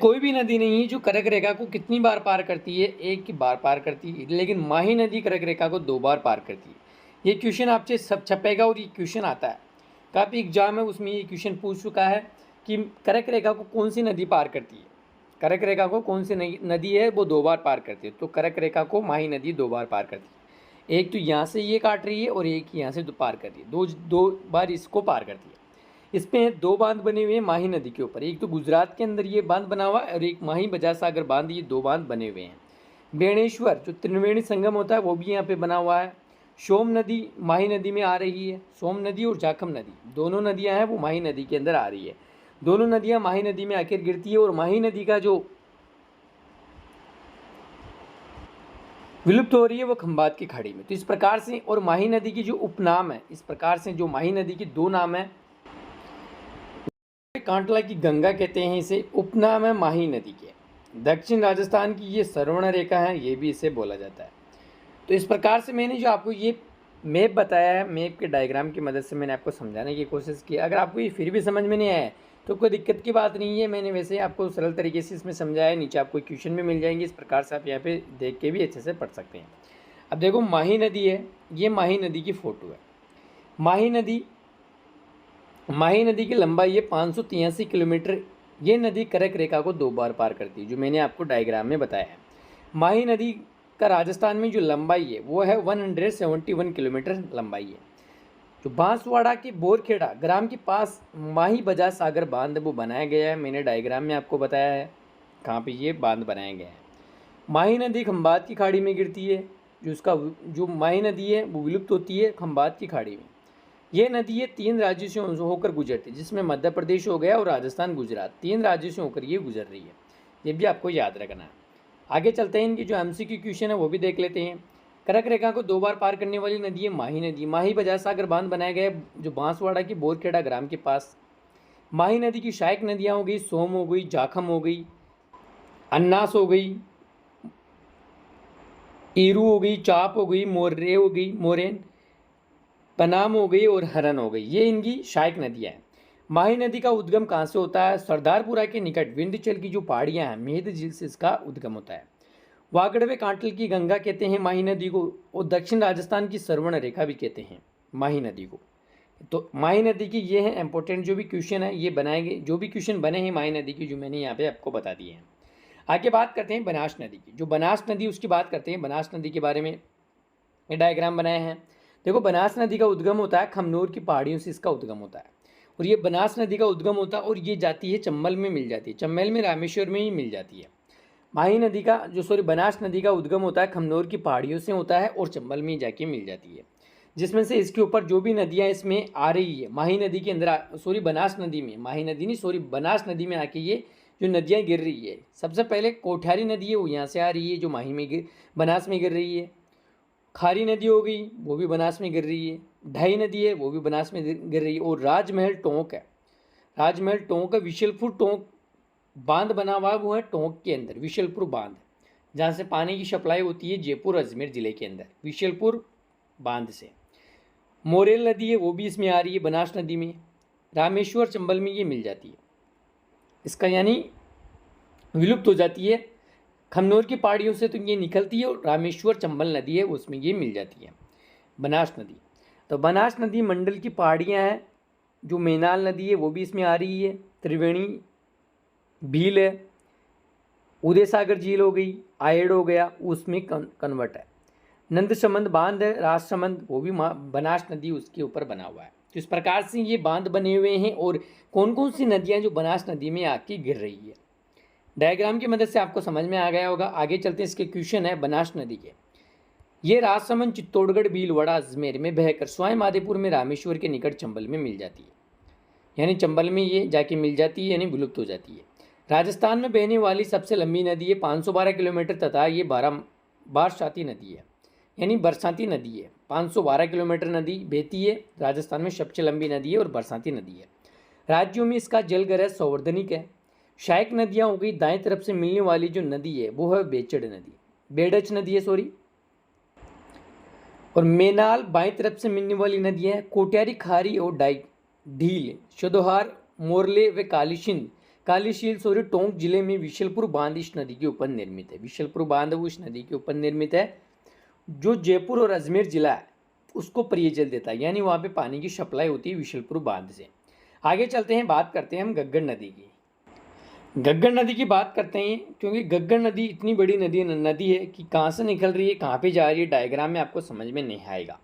कोई भी नदी नहीं है जो कर्क रेखा को कितनी बार पार करती है, एक ही बार पार करती है, लेकिन माही नदी कर्क रेखा को 2 बार पार करती है। ये क्वेश्चन आपसे सब छपेगा और ये क्वेश्चन आता है, काफ़ी एग्जाम है उसमें ये क्वेश्चन पूछ चुका है कि कर्क रेखा को कौन सी नदी पार करती है। कर्क रेखा को कौन सी नदी है वो 2 बार पार करती है, तो कर्क रेखा को माही नदी 2 बार पार करती है। एक तो यहाँ से ये काट रही है और एक यहाँ से पार कर रही है, दो बार इसको पार करती है। इसमें 2 बांध बने हुए हैं माही नदी के ऊपर, एक तो गुजरात के अंदर ये बांध बना हुआ है और एक माही बजाज सागर बांध, ये 2 बांध बने हुए हैं। बेणेश्वर जो त्रिवेणी संगम होता है वो भी यहाँ पे बना हुआ है। सोम नदी माही नदी में आ रही है, सोम नदी और जाखम नदी दोनों नदियाँ हैं वो माही नदी के अंदर आ रही है। दोनों नदियाँ माही नदी में आकर गिरती है और माही नदी का जो विलुप्त हो रही है वो खंबात की खाड़ी में। तो इस प्रकार से, और माही नदी की जो उपनाम है, इस प्रकार से जो माही नदी की 2 नाम है, कांटला की गंगा कहते हैं इसे, उपनाम है माही नदी के। दक्षिण राजस्थान की ये श्रवण रेखा है, ये भी इसे बोला जाता है। तो इस प्रकार से मैंने जो आपको ये मैप बताया है, मैप के डायग्राम की मदद से मैंने आपको समझाने की कोशिश की। अगर आपको ये फिर भी समझ में नहीं आया तो कोई दिक्कत की बात नहीं है, मैंने वैसे आपको सरल तरीके से इसमें समझाया। नीचे आपको क्वेश्चन भी मिल जाएंगे, इस प्रकार से आप यहाँ पे देख के भी अच्छे से पढ़ सकते हैं। अब देखो माही नदी है, ये माही नदी की फ़ोटो है। माही नदी की लंबाई है 583 किलोमीटर। ये नदी कर्क रेखा को 2 बार पार करती है, जो मैंने आपको डायग्राम में बताया है। माही नदी का राजस्थान में जो लंबाई है वो है 171 किलोमीटर लंबाई है। जो बांसवाड़ा के बोरखेड़ा ग्राम के पास माही बजाज सागर बांध वो बनाया गया है, मैंने डायग्राम में आपको बताया है कहाँ पे ये बांध बनाया गया है। माही नदी खंबात की खाड़ी में गिरती है। जो माही नदी है वो विलुप्त होती है खंबात की खाड़ी में। ये नदी ये 3 राज्यों से होकर गुजरती है, जिसमें मध्य प्रदेश हो गया और राजस्थान गुजरात, 3 राज्यों से होकर ये गुजर रही है। ये भी आपको याद रखना है। आगे चलते हैं, इनकी जो एमसीक्यू क्वेश्चन है वो भी देख लेते हैं। कर्क रेखा को 2 बार पार करने वाली नदी है माही नदी। माही बजाज सागर बांध बनाया गया जो बांसवाड़ा की बोरखेड़ा ग्राम के पास। माही नदी की सहायक नदियाँ हो गई सोम हो गई, जाखम हो गई, अन्नास हो गई, ईरू हो गई, चाप हो गई, मोर्रे हो गई, मोरेन, पनाम हो गई और हरन हो गई। ये इनकी सहायक नदियाँ हैं। माही नदी का उद्गम कहाँ से होता है? सरदारपुरा के निकट विंध्याचल की जो पहाड़ियाँ हैं मेहद झील से इसका उद्गम होता है। वागड़वे कांटल की गंगा कहते हैं माही नदी को, और दक्षिण राजस्थान की श्रवण रेखा भी कहते हैं माही नदी को। तो माही नदी की ये है इंपॉर्टेंट जो भी क्वेश्चन है, ये बनाए गए जो भी क्वेश्चन बने हैं माही नदी की, जो मैंने यहाँ पे आपको बता दिए हैं। आगे बात करते हैं बनास नदी की। जो बनास नदी उसकी बात करते हैं, बनास नदी के बारे में ये डायग्राम बनाए हैं। देखो बनास नदी का उद्गम होता है खमनोर की पहाड़ियों से, इसका उद्गम होता है। और ये बनास नदी का उद्गम होता है और ये जाती है चंबल में मिल जाती है, चंबल में रामेश्वर में ही मिल जाती है। माही नदी का बनास नदी का उद्गम होता है खमनोर की पहाड़ियों से होता है और चंबल में जाके मिल जाती है। जिसमें से इसके ऊपर जो भी नदियाँ इसमें आ रही है माही नदी के अंदर, बनास नदी में, माही नदी नहीं बनास नदी में आके ये जो नदियाँ गिर रही है, सबसे पहले कोठारी नदी है वो यहाँ से आ रही है जो माही में बनास में गिर रही है। खारी नदी हो गई वो भी बनास में गिर रही है। ढाई नदी है वो भी बनास में गिर रही है। और राजमहल टोंक है, राजमहल टोंक है, विशलपुर टोंक बांध बना हुआ है वो है टोंक के अंदर, विशलपुर बांध, जहाँ से पानी की सप्लाई होती है जयपुर अजमेर ज़िले के अंदर, विशलपुर बांध से। मोरेल नदी है वो भी इसमें आ रही है बनास नदी में। रामेश्वर चंबल में ये मिल जाती है, इसका यानी विलुप्त हो जाती है खमनोर की पहाड़ियों से, तो ये निकलती है और रामेश्वर चंबल नदी है उसमें ये मिल जाती है बनास नदी। तो बनास नदी मंडल की पहाड़ियाँ हैं। जो मेनाल नदी है वो भी इसमें आ रही है। त्रिवेणी भील है, उदय सागर झील हो गई, आयड़ हो गया, उसमें कन्वर्ट है। नंदसमंद बांध है, राजसमंद वो भी बनास नदी उसके ऊपर बना हुआ है। तो इस प्रकार से ये बांध बने हुए हैं। और कौन कौन सी नदियाँ जो बनास नदी में आके गिर रही है, डायग्राम की मदद से आपको समझ में आ गया होगा। आगे चलते हैं, इसके क्वेश्चन है बनास नदी के। ये राजसमंद चित्तौड़गढ़ भीलवाड़ा अजमेर में बहकर स्वाय माधेपुर में रामेश्वर के निकट चंबल में मिल जाती है, यानी चंबल में ये जाके मिल जाती है, यानी विलुप्त हो जाती है। राजस्थान में बहने वाली सबसे लंबी नदी है 512 किलोमीटर, तथा ये बारसाती नदी है, यानी बरसाती नदी है। 512 किलोमीटर नदी बहती है, राजस्थान में सबसे लंबी नदी है और बरसाती नदी है। राज्यों में इसका जलग्रह संवर्धनिक है। सहायक नदियाँ हो गई, दाएं तरफ से मिलने वाली जो नदी है वो है बेडच नदी है और मेनाल बाएं तरफ से मिलने वाली नदियाँ हैं कोट्यारी, खारी और ढील, शदोहार, मोरले व कालीसिंध कालीशील सोरी टोंक जिले में विशलपुर बांध इस नदी के ऊपर निर्मित है। विशलपुर बांध वो इस नदी के ऊपर निर्मित है जो जयपुर और अजमेर जिला है उसको पेयजल देता है, यानी वहाँ पे पानी की सप्लाई होती है विशलपुर बांध से। आगे चलते हैं, बात करते हैं हम गग्गर नदी की। गग्गर नदी की बात करते हैं क्योंकि गग्गर नदी इतनी बड़ी नदी है कि कहाँ से निकल रही है, कहाँ पे जा रही है, डायग्राम में आपको समझ में नहीं आएगा।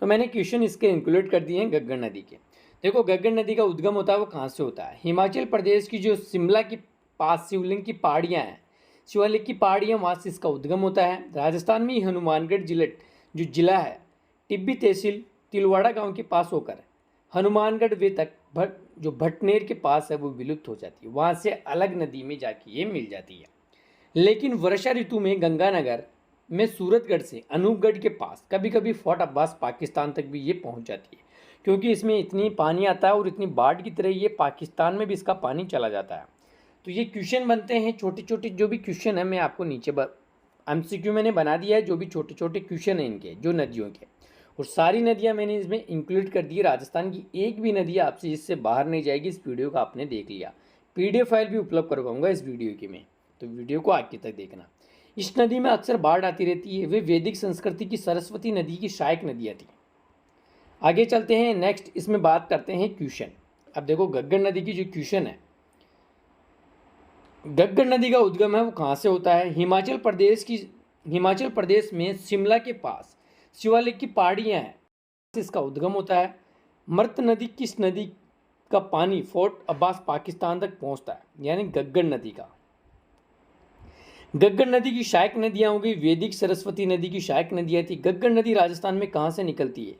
तो मैंने क्वेश्चन इसके इंक्लूड कर दिए हैं गग्गर नदी के। देखो, गग्गर नदी का उद्गम होता है वो कहाँ से होता है? हिमाचल प्रदेश की जो शिमला के पास शिवलिंग की पहाड़ियाँ हैं, शिवालिक की पहाड़ियाँ, वहाँ से इसका उद्गम होता है। राजस्थान में हनुमानगढ़ जो जिला है, टिब्बी तहसील तिलवाड़ा गांव के पास होकर हनुमानगढ़ वे तक जो भटनेर के पास है वो विलुप्त हो जाती है। वहाँ से अलग नदी में जाके ये मिल जाती है। लेकिन वर्षा ऋतु में गंगानगर में सूरतगढ़ से अनूपगढ़ के पास कभी कभी फोर्ट अब्बास पाकिस्तान तक भी ये पहुँच जाती है, क्योंकि इसमें इतनी पानी आता है और इतनी बाढ़ की तरह ये पाकिस्तान में भी इसका पानी चला जाता है। तो ये क्वेश्चन बनते हैं, छोटे छोटे जो भी क्वेश्चन है मैं आपको नीचे MCQ मैंने बना दिया है, जो भी छोटे छोटे क्वेश्चन हैं इनके जो नदियों के, और सारी नदियां मैंने इसमें इंक्लूड कर दी। राजस्थान की एक भी नदी आपसे इससे बाहर नहीं जाएगी। इस वीडियो को आपने देख लिया, PDF फाइल भी उपलब्ध करवाऊंगा इस वीडियो की मैं, तो वीडियो को आगे तक देखना। इस नदी में अक्सर बाढ़ आती रहती है। वे वैदिक संस्कृति की सरस्वती नदी की सहायक नदियाँ थी। आगे चलते हैं, नेक्स्ट इसमें बात करते हैं क्वेश्चन। अब देखो, गग्गर नदी की जो क्वेश्चन है, गग्गर नदी का उद्गम है वो कहाँ से होता है? हिमाचल प्रदेश में शिमला के पास शिवालिक की पहाड़ियाँ हैं, इसका उद्गम होता है। मर्त नदी किस नदी का पानी फोर्ट अब्बास पाकिस्तान तक पहुँचता है? यानी गग्गर नदी का। गग्गर नदी की सहायक नदियाँ हो गई वैदिक सरस्वती नदी की सहायक नदियाँ थी। गग्गर नदी राजस्थान में कहाँ से निकलती है?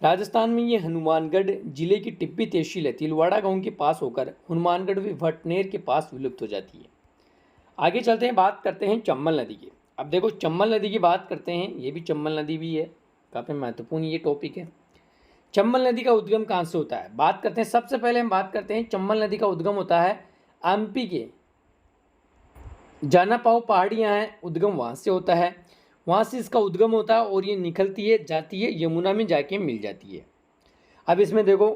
राजस्थान में ये हनुमानगढ़ जिले की टिब्बी तहसील है तिलवाड़ा गांव के पास होकर हनुमानगढ़ व भटनेर के पास विलुप्त हो जाती है। आगे चलते हैं, बात करते हैं चंबल नदी की। अब देखो, चंबल नदी की बात करते हैं, ये भी चंबल नदी भी है, काफ़ी महत्वपूर्ण ये टॉपिक है। चंबल नदी का उद्गम कहाँ से होता है? बात करते हैं, सबसे पहले हम बात करते हैं चंबल नदी का उद्गम होता है MP के जानापाव पहाड़ियाँ हैं, उद्गम वहाँ से होता है। वहाँ से इसका उद्गम होता है और ये निकलती है, जाती है यमुना में जाके मिल जाती है। अब इसमें देखो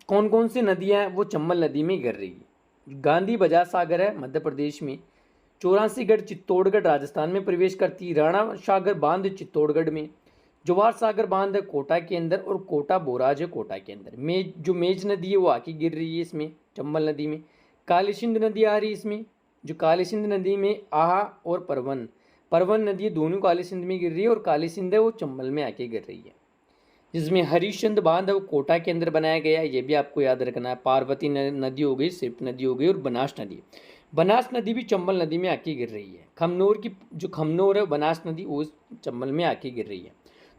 कौन कौन सी नदियाँ हैं वो चंबल नदी में गिर रही है। गांधी बाजार सागर है मध्य प्रदेश में, 84गढ़ चित्तौड़गढ़ राजस्थान में प्रवेश करती है, राणा सागर बांध चित्तौड़गढ़ में, जवाहर सागर बांध है कोटा के अंदर, और कोटा बोराज है कोटा के अंदर। मेज नदी है वो आके गिर रही है इसमें चंबल नदी में। काली सिंध नदी आ रही है इसमें, जो काली सिंध नदी में आहा और परवन नदी दोनों काली सिंध में गिर रही है, और काली सिंध है वो चंबल में आके गिर रही है। जिसमें हरिश्चंद्र बांध है वो कोटा के अंदर बनाया गया है, ये भी आपको याद रखना है। पार्वती नदी हो गई, सिर्फ नदी हो गई, और बनास नदी भी चंबल नदी में आके गिर रही है। खमनोर है बनास नदी वो चंबल में आके गिर रही है।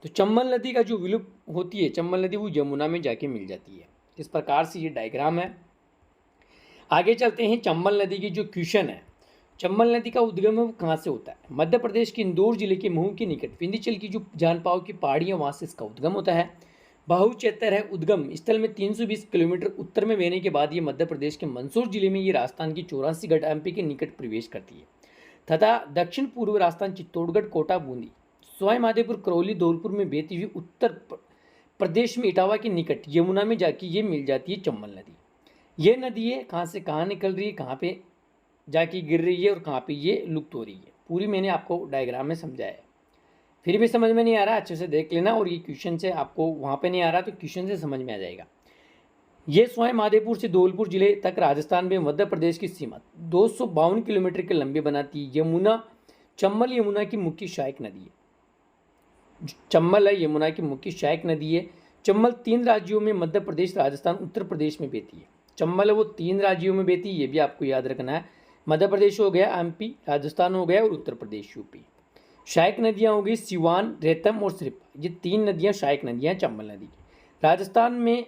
तो चंबल नदी का जो विलुप्त होती है चंबल नदी वो यमुना में जाके मिल जाती है। इस प्रकार से ये डायग्राम है। आगे चलते हैं, चंबल नदी की जो क्वेश्चन है, चंबल नदी का उद्गम है वो कहाँ से होता है? मध्य प्रदेश के इंदौर जिले के महू के निकट विंध्याचल की जो जानपाव की पहाड़ियाँ वहाँ से इसका उद्गम होता है। बहुचेतर है उद्गम स्थल में 320 किलोमीटर उत्तर में बहने के बाद ये मध्य प्रदेश के मंदसौर जिले में ये राजस्थान की 84गढ़ MP के निकट प्रवेश करती है तथा दक्षिण पूर्व राजस्थान चित्तौड़गढ़ कोटा बूंदी सवाई माधोपुर करौली धौलपुर में बहती हुई उत्तर प्रदेश में इटावा के निकट यमुना में जाके ये मिल जाती है चंबल नदी। ये नदी है कहाँ से कहाँ निकल रही है, कहाँ पे जाके गिर रही है और कहाँ पे ये लुप्त हो रही है, पूरी मैंने आपको डायग्राम में समझाया है। फिर भी समझ में नहीं आ रहा, अच्छे से देख लेना, और ये क्वेश्चन से आपको वहाँ पे नहीं आ रहा तो क्वेश्चन से समझ में आ जाएगा। ये सवाई माधोपुर से धौलपुर जिले तक राजस्थान में मध्य प्रदेश की सीमा 252 किलोमीटर के लंबे बनाती है। चंबल यमुना की मुख्य सहायक नदी है। चंबल है यमुना की मुख्य सहायक नदी है। चंबल 3 राज्यों में मध्य प्रदेश, राजस्थान, उत्तर प्रदेश में बहती है। चंबल है वो 3 राज्यों में बहती है, ये भी आपको याद रखना है। मध्य प्रदेश हो गया, MP, राजस्थान हो गया, और उत्तर प्रदेश UP। सहायक नदियाँ हो गई सिवान, रेतम और सिरपा, ये 3 नदियाँ सहायक नदियाँ चंबल नदी की। राजस्थान में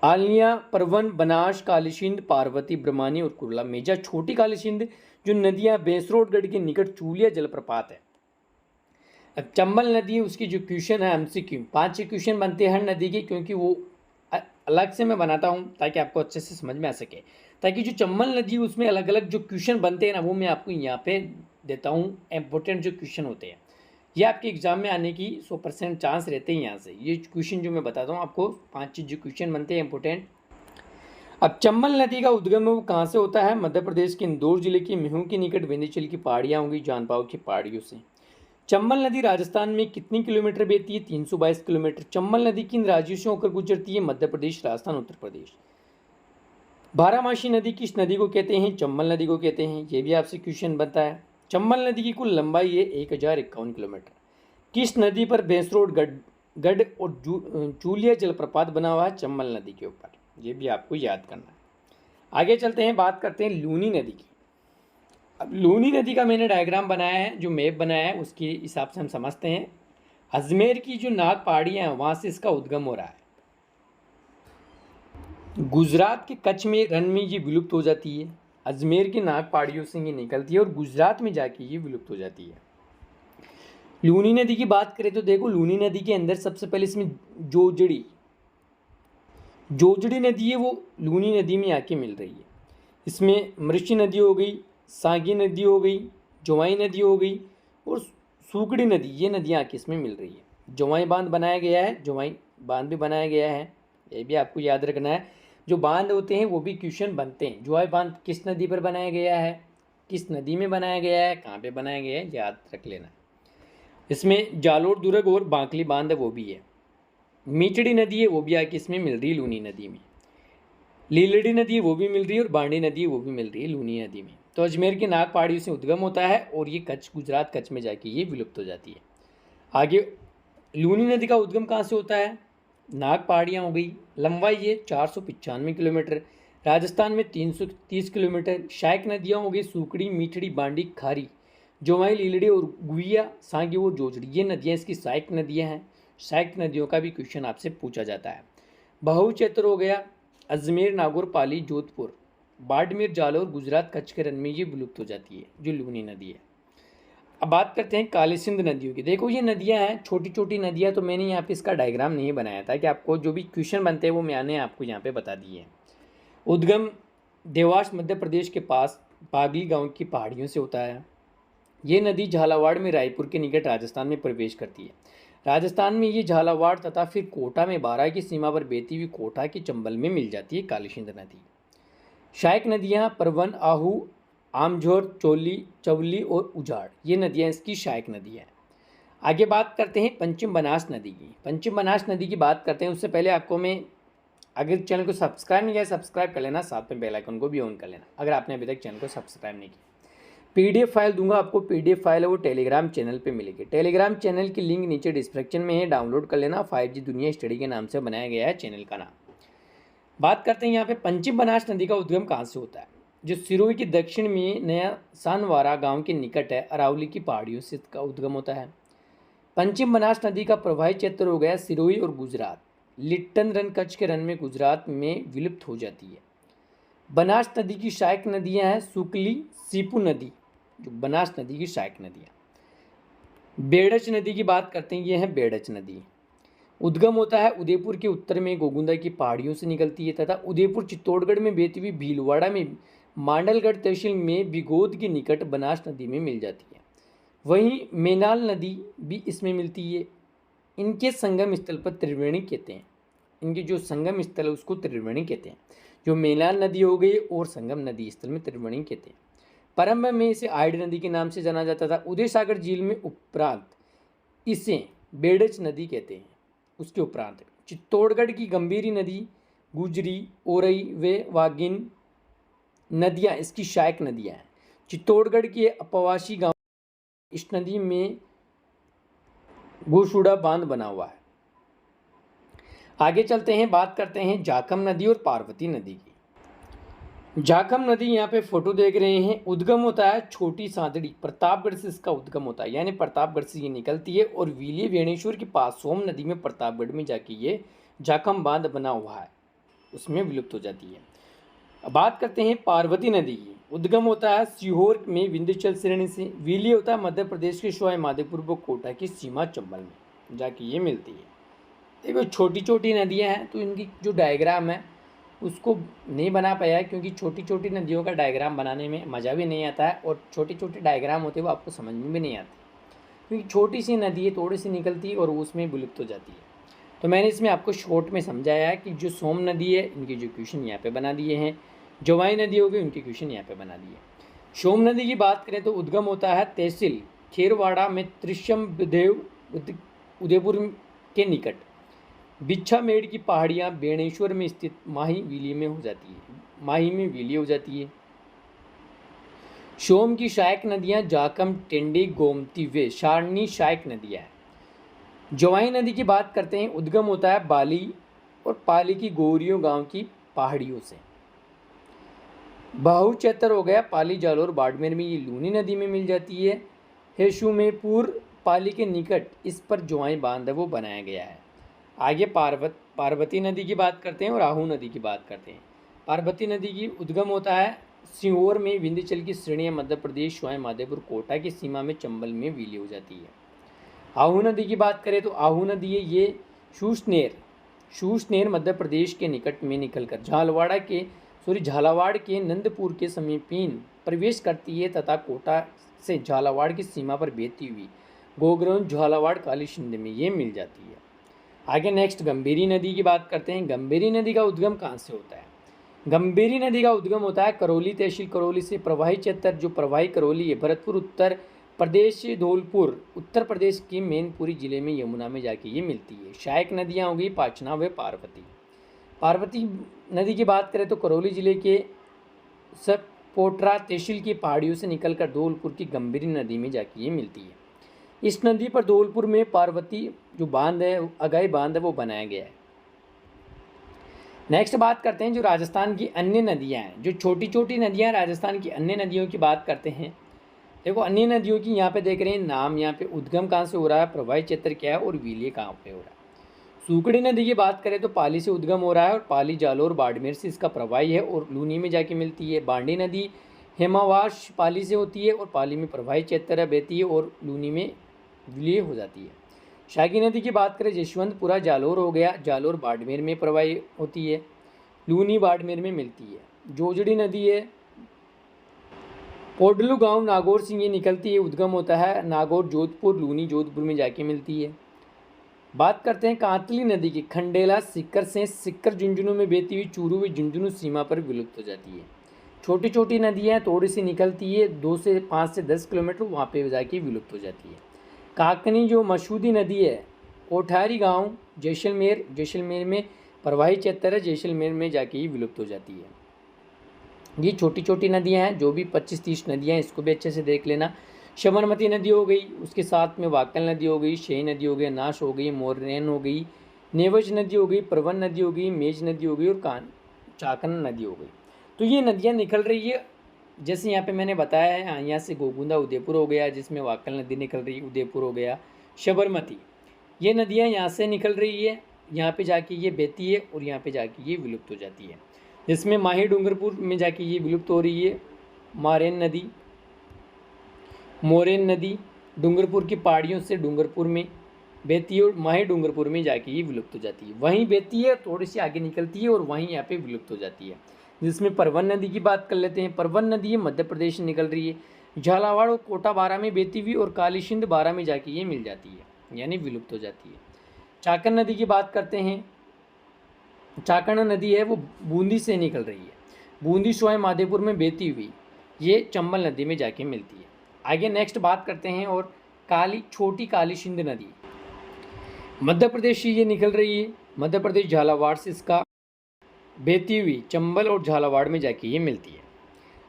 आलिया, परवन, बनास, कालीसिंध, पार्वती, ब्रह्मानी और कुर्ला मेजा। छोटी कालीसिंध जो नदियाँ बेसरोडगढ़ के निकट चूलिया जलप्रपात है। अब चंबल नदी उसकी जो क्वेश्चन है MCQ 5 क्वेश्चन बनते हैं हर नदी के, क्योंकि वो अलग से मैं बनाता हूँ ताकि आपको अच्छे से समझ में आ सके, ताकि जो चंबल नदी उसमें अलग अलग जो क्वेश्चन बनते हैं ना वो मैं आपको यहाँ पे देता हूँ। इम्पोर्टेंट जो क्वेश्चन होते हैं ये आपके एग्जाम में आने की 100% चांस रहते हैं यहाँ से। ये क्वेश्चन जो मैं बताता हूँ आपको 5 चीज जो क्वेश्चन बनते हैं इंपॉर्टेंट। अब चंबल नदी का उद्गम वो कहाँ से होता है? मध्य प्रदेश के इंदौर जिले के महू के निकट विंध्याचल की पहाड़ियाँ होंगी, जानपाव की पहाड़ियों से। चंबल नदी राजस्थान में कितनी किलोमीटर बहती है? 322 किलोमीटर। चंबल नदी किन राज्यों से होकर गुजरती है? मध्य प्रदेश, राजस्थान, उत्तर प्रदेश। बारामासी नदी किस नदी को कहते हैं? चंबल नदी को कहते हैं। ये भी आपसे क्वेश्चन बनता है। चंबल नदी की कुल लंबाई है 1051 किलोमीटर। किस नदी पर बेंस रोड गढ़ और जूलिया जलप्रपात बना हुआ है? चंबल नदी के ऊपर। ये भी आपको याद करना है। आगे चलते हैं, बात करते हैं लूनी नदी की। अब लूनी नदी का मैंने डायग्राम बनाया है, जो मैप बनाया है उसके हिसाब से हम समझते हैं। अजमेर की जो नाग पहाड़ियाँ हैं वहाँ से इसका उद्गम हो रहा है। गुजरात के कच्छ में रण में ये विलुप्त हो जाती है। अजमेर की नाग पहाड़ियों से ये निकलती है और गुजरात में जाके ये विलुप्त हो जाती है। लूनी नदी की बात करें तो देखो, लूनी नदी के अंदर सबसे पहले इसमें जोजड़ी नदी है, वो लूनी नदी में आके मिल रही है। इसमें मृषि नदी हो गई, सांगी नदी हो गई, जोवाई नदी हो गई और सूकड़ी नदी, ये नदियाँ आके इसमें मिल रही है। जोवाई बांध बनाया गया है, जोवाई बांध भी बनाया गया है, ये भी आपको याद रखना है। जो बांध होते हैं वो भी क्वेश्चन बनते हैं। जोवाई बांध किस नदी पर बनाया गया है, किस नदी में बनाया गया है, कहाँ पे बनाया गया है, याद रख लेना। इसमें जालोर दुर्ग और बांकली बांध है, वो भी है। मीचड़ी नदी है, वो भी आके इसमें मिल रही है लूनी नदी में। लीलड़ी नदी है, वो भी मिल रही है और बांडी नदी है, वो भी मिल रही है लूनी नदी में। तो अजमेर की नाग पहाड़ियों से उद्गम होता है और ये कच्छ, गुजरात कच्छ में जाके ये विलुप्त हो जाती है। आगे लूनी नदी का उद्गम कहाँ से होता है? नाग पहाड़ियाँ हो गई, लंबाई है 495 किलोमीटर। राजस्थान में 330 किलोमीटर। सहायक नदियाँ हो गई सूकड़ी, मीठड़ी, बांडी, खारी, जोवाई, लीलड़ी और गुइया, सांगी और जोजड़ी, ये नदियाँ इसकी सहायक नदियाँ हैं। सहायक नदियों का भी क्वेश्चन आपसे पूछा जाता है। बहुचेत्र हो गया, अजमेर, नागौर, पाली, जोधपुर, बाड़मेर, जालौर, गुजरात कच्छ के रण में ये विलुप्त हो जाती है, जो लूनी नदी है। अब बात करते हैं काली सिंध नदियों की। देखो ये नदियाँ हैं, छोटी छोटी नदियाँ, तो मैंने यहाँ पे इसका डायग्राम नहीं बनाया था कि आपको जो भी क्वेश्चन बनते हैं वो मैंने आपको यहाँ पे बता दिए हैं। उद्गम देवास मध्य प्रदेश के पास बागली गांव की पहाड़ियों से होता है। ये नदी झालावाड़ में रायपुर के निकट राजस्थान में प्रवेश करती है। राजस्थान में ये झालावाड़ तथा फिर कोटा में बारां की सीमा पर बहती हुई कोटा के चंबल में मिल जाती है काली सिंध नदी। सहायक नदियाँ परवन, आहू, आमझोर, चोली, चवली और उजाड़, ये नदियाँ इसकी सहायक नदियाँ हैं। आगे बात करते हैं पंचम बनास नदी की। पंचम बनास नदी की बात करते हैं उससे पहले आपको मैं, अगर चैनल को सब्सक्राइब नहीं किया सब्सक्राइब कर लेना, साथ में बेल आइकन को भी ऑन कर लेना अगर आपने अभी तक चैनल को सब्सक्राइब नहीं किया। पीडीएफ फाइल दूंगा आपको, पीडीएफ फाइल है वो टेलीग्राम चैनल पे मिलेगी। टेलीग्राम चैनल की लिंक नीचे डिस्क्रिप्शन में है, डाउनलोड कर लेना। 5G दुनिया स्टडी के नाम से बनाया गया है चैनल का नाम। बात करते हैं यहाँ पे पंचम बनास नदी का उद्गम कहाँ से होता है? जो सिरोही के दक्षिण में नया सानवारा गांव के निकट है, अरावली की पहाड़ियों से इसका उद्गम होता है। पंचम बनास नदी का प्रवाही क्षेत्र हो गया सिरोही और गुजरात। लिट्टन रन कच्छ के रन में गुजरात में विलुप्त हो जाती है। बनास नदी की सहायक नदियाँ हैं सुकली, सीपू नदी, जो बनास नदी की सहायक नदियाँ। बेड़च नदी की बात करते हैं, ये है बेड़च नदी। उद्गम होता है उदयपुर के उत्तर में गोगुंदा की पहाड़ियों से निकलती है तथा उदयपुर चित्तौड़गढ़ में बहती हुई भीलवाड़ा में मांडलगढ़ तहसील में बिगोद के निकट बनास नदी में मिल जाती है। वहीं मेनाल नदी भी इसमें मिलती है। इनके संगम स्थल पर त्रिवेणी कहते हैं। इनके जो संगम स्थल है उसको त्रिवेणी कहते हैं। जो मेनाल नदी हो गई और संगम नदी स्थल में त्रिवेणी कहते हैं। प्रारंभ में इसे आयड नदी के नाम से जाना जाता था। उदय सागर झील में उपरांत इसे बेड़च नदी कहते हैं। उसके उपरांत चित्तौड़गढ़ की गंभीरी नदी, गुजरी, ओरई व वागिन नदियाँ इसकी सहायक नदियाँ हैं। चित्तौड़गढ़ के अपवासी गांव इस नदी में गोशुड़ा बांध बना हुआ है। आगे चलते हैं, बात करते हैं जाखम नदी और पार्वती नदी की। जाखम नदी यहाँ पे फोटो देख रहे हैं, उद्गम होता है छोटी सांदड़ी, प्रतापगढ़ से इसका उद्गम होता है, यानी प्रतापगढ़ से ये निकलती है और वीलिय वेणेश्वर के पास सोम नदी में प्रतापगढ़ में जाके ये जाखम बांध बना हुआ है, उसमें विलुप्त हो जाती है। अब बात करते हैं पार्वती नदी की। उद्गम होता है सीहोर में विंध्याचल श्रेणी से। वीलिय होता है मध्य प्रदेश के सवाई माधोपुर व कोटा की सीमा चंबल में जाके ये मिलती है। देखो छोटी छोटी नदियाँ हैं तो इनकी जो डायग्राम है उसको नहीं बना पाया है, क्योंकि छोटी छोटी नदियों का डायग्राम बनाने में मज़ा भी नहीं आता है और छोटे छोटे डायग्राम होते हैं वो आपको समझ में भी नहीं आते, क्योंकि छोटी सी नदी है, थोड़ी सी निकलती है और उसमें विलुप्त हो जाती है। तो मैंने इसमें आपको शॉर्ट में समझाया है कि जो सोम नदी है इनके जो क्वेश्चन यहाँ पे बना दिए हैं, जवाई नदी होगी उनके क्वेश्चन यहाँ पे बना दिए। सोम नदी की बात करें तो उद्गम होता है तहसील खेरवाड़ा में त्रिशम उदयपुर के निकट, बिच्छामेड़ की पहाड़ियाँ बेणेश्वर में स्थित माही विलीय में हो जाती है, माही में विलीय हो जाती है। सोम की सहायक नदियाँ जाकम, टेंडी, गोमती वे सारणी सहायक नदियाँ हैं। जवाई नदी की बात करते हैं, उद्गम होता है बाली और पाली की गौरियों गांव की पहाड़ियों से। बहुचैतर हो गया पाली, जालोर, बाड़मेर में, ये लूनी नदी में मिल जाती है। हेशुमेपुर पाली के निकट इस पर जवाई बांध है वो बनाया गया है। आगे पार्वती नदी की बात करते हैं और आहू नदी की बात करते हैं। पार्वती नदी की उद्गम होता है सीहोर में, विंध्याचल की श्रेणी मध्य प्रदेश, स्वयं माधेपुर, कोटा की सीमा में, चंबल में विलीय हो जाती है। आहू नदी की बात करें तो आहू नदी है ये शूशनेर मध्य प्रदेश के निकट में निकलकर झालावाड़ के नंदपुर के समीपीन प्रवेश करती है तथा कोटा से झालावाड़ की सीमा पर बहती हुई गोग्रौन झालावाड़ काली सिंध में ये मिल जाती है। आगे नेक्स्ट गंभीरी नदी की बात करते हैं। गंभीरी नदी का उद्गम कहाँ से होता है? गंभीरी नदी का उद्गम होता है करौली तहसील करौली से। प्रवाही क्षेत्र जो प्रवाही करौली है भरतपुर उत्तर प्रदेश, धौलपुर उत्तर प्रदेश की मैनपुरी जिले में यमुना में जाके ये मिलती है। सहायक नदियाँ होगी पाचना व पार्वती। पार्वती नदी की बात करें तो करौली जिले के सपोटरा तहसील की पहाड़ियों से निकलकर धौलपुर की गंभीरी नदी में जाके ये मिलती है। इस नदी पर धौलपुर में पार्वती जो बांध है, अगाई बांध है, वो बनाया गया है। नेक्स्ट बात करते हैं जो राजस्थान की अन्य नदियां हैं, जो छोटी छोटी नदियां राजस्थान की अन्य नदियों की बात करते हैं। देखो अन्य नदियों की यहाँ पे देख रहे हैं नाम, यहाँ पे उद्गम कहाँ से हो रहा है, प्रवाही क्षेत्र क्या है और विलीय कहाँ पे हो रहा है। सूखड़ी नदी की बात करें तो पाली से उद्गम हो रहा है और पाली, जालोर, बाड़मेर से इसका प्रवाही है और लूनी में जाके मिलती है। बांडी नदी हेमावाश पाली से होती है और पाली में प्रवाही क्षेत्र बहती है और लूनी में विलीय हो जाती है। शागी नदी की बात करें जशवंतपुरा जालोर हो गया, जालोर बाड़मेर में प्रवाही होती है, लूनी बाड़मेर में मिलती है। जोजड़ी नदी है पोडलू गांव नागौर से ये निकलती है, उद्गम होता है नागौर जोधपुर, लूनी जोधपुर में जाके मिलती है। बात करते हैं कांतली नदी की, खंडेला सिक्कर से सिक्कर झुंझुनू में बहती हुई चूरू व झुंझुनू सीमा पर विलुप्त हो जाती है। छोटी छोटी नदियाँ थोड़ी सी निकलती है 2 से 5 से 10 किलोमीटर, वहाँ पे जाके विलुप्त हो जाती है। काकनी जो मशहूदी नदी है कोठारी गांव जैसलमेर में प्रवाही क्षेत्र है, जैसलमेर में जाके ही विलुप्त हो जाती है। ये छोटी छोटी नदियां हैं, जो भी 25-30 नदियां हैं इसको भी अच्छे से देख लेना। शबरमती नदी हो गई, उसके साथ में वाकल नदी हो गई, शेही नदी हो गई, नाश हो गई, मोरनेन हो गई, नेवज नदी हो गई, परवन नदी हो गई, मेज नदी हो गई और चाकन नदी हो गई। तो ये नदियाँ निकल रही है, जैसे यहाँ पे मैंने बताया है, यहाँ से गोगुंदा उदयपुर हो गया जिसमें वाकल नदी निकल रही है, उदयपुर हो गया, शबरमती, ये नदियाँ यहाँ से निकल रही है, यहाँ पे जाके ये बहती है और यहाँ पे जाके ये विलुप्त हो जाती है। जिसमें माही डूंगरपुर में जाके ये विलुप्त हो रही है। मोरेन नदी डूंगरपुर की पहाड़ियों से डूंगरपुर में बहती है और माही डूंगरपुर में जाके ये विलुप्त हो जाती है। वहीं बहती है, थोड़ी सी आगे निकलती है और वहीं यहाँ पे विलुप्त हो जाती है। जिसमें परवन नदी की बात कर लेते हैं। परवन नदी है मध्य प्रदेश से निकल रही है, झालावाड़ और कोटा बारा में बहती हुई और काली सिंध बारा में जाके ये मिल जाती है, यानी विलुप्त हो जाती है। चाकन नदी की बात करते हैं। चाकन नदी है वो बूंदी से निकल रही है, बूंदी स्वयं माधेपुर में बहती हुई ये चंबल नदी में जाके मिलती है। आगे नेक्स्ट बात करते हैं और छोटी काली सिंध नदी मध्य प्रदेश से ये निकल रही है, मध्य प्रदेश झालावाड़ से इसका बहती हुई चंबल और झालावाड़ में जाके ये मिलती है।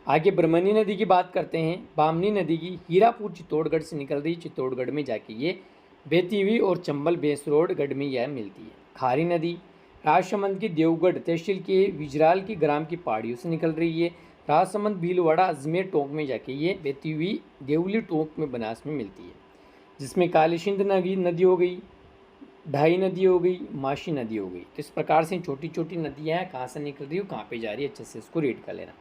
आगे ब्रह्मणी नदी की बात करते हैं। बामनी नदी की हीरापुर चित्तौड़गढ़ से निकल रही, चित्तौड़गढ़ में जाके ये बहती हुई और चंबल बेसरोडगढ़ में यह मिलती है। खारी नदी राजसमंद की देवगढ़ तहसील के विजराल की ग्राम की पहाड़ियों से निकल रही है, राजसमंद भीलवाड़ा अजमेर टोंक में जाके ये बहती हुई देवली टोंक में बनास में मिलती है। जिसमें काली सिंध नदी हो गई, ढाई नदी हो गई, माशी नदी हो गई। तो इस प्रकार से छोटी छोटी नदियाँ हैं, कहाँ से निकल रही हो, कहाँ पे जा रही है, अच्छे से इसको रीड कर लेना।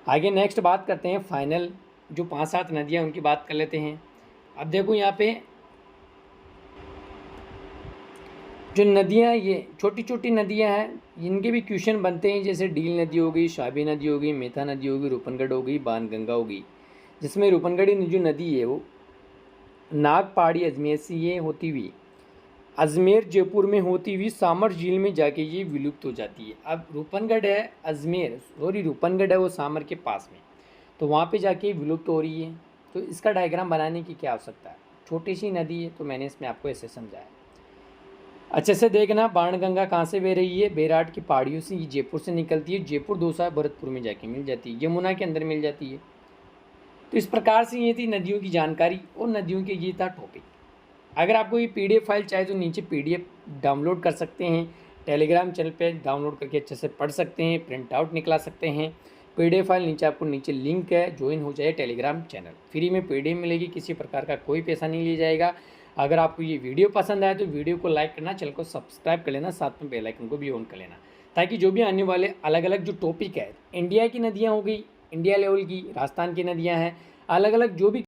आगे नेक्स्ट बात करते हैं फाइनल जो 5-7 नदियाँ उनकी बात कर लेते हैं। अब देखो यहाँ पे जो नदियाँ, ये छोटी छोटी नदियाँ हैं, इनके भी क्वेश्चन बनते हैं। जैसे डील नदी हो गई, शाबी नदी हो गई, मेथा नदी हो गई, रूपनगढ़ हो गई, बाणगंगा हो गई। जिसमें रूपनगढ़ी जो नदी है वो नाग पहाड़ी अजमेर से ये होती हुई अजमेर जयपुर में होती हुई सामर झील में जाके ये विलुप्त हो जाती है। अब रूपनगढ़ है, अजमेर सॉरी रूपनगढ़ है वो सामर के पास में, तो वहाँ पे जाके विलुप्त हो रही है। तो इसका डायग्राम बनाने की क्या आवश्यकता है, छोटी सी नदी है तो मैंने इसमें आपको ऐसे समझाया। अच्छे से देखना, बाणगंगा कहाँ से बह रही है, बेराट की पहाड़ियों से, ये जयपुर से निकलती है, जयपुर दौसा भरतपुर में जाके मिल जाती है, यमुना के अंदर मिल जाती है। तो इस प्रकार से ये थी नदियों की जानकारी और नदियों के ये था टॉपिक। अगर आपको ये पीडीएफ फाइल चाहिए तो नीचे पीडीएफ डाउनलोड कर सकते हैं, टेलीग्राम चैनल पे डाउनलोड करके अच्छे से पढ़ सकते हैं, प्रिंट आउट निकला सकते हैं। पीडीएफ फाइल नीचे आपको नीचे लिंक है, ज्वाइन हो जाए टेलीग्राम चैनल, फ्री में पीडीएफ मिलेगी, किसी प्रकार का कोई पैसा नहीं लिया जाएगा। अगर आपको ये वीडियो पसंद आए तो वीडियो को लाइक करना, चैनल को सब्सक्राइब कर लेना, साथ में बेल आइकन को भी ऑन कर लेना, ताकि जो भी आने वाले अलग अलग जो टॉपिक है, इंडिया की नदियाँ हो गई, इंडिया लेवल की, राजस्थान की नदियाँ हैं, अलग अलग जो भी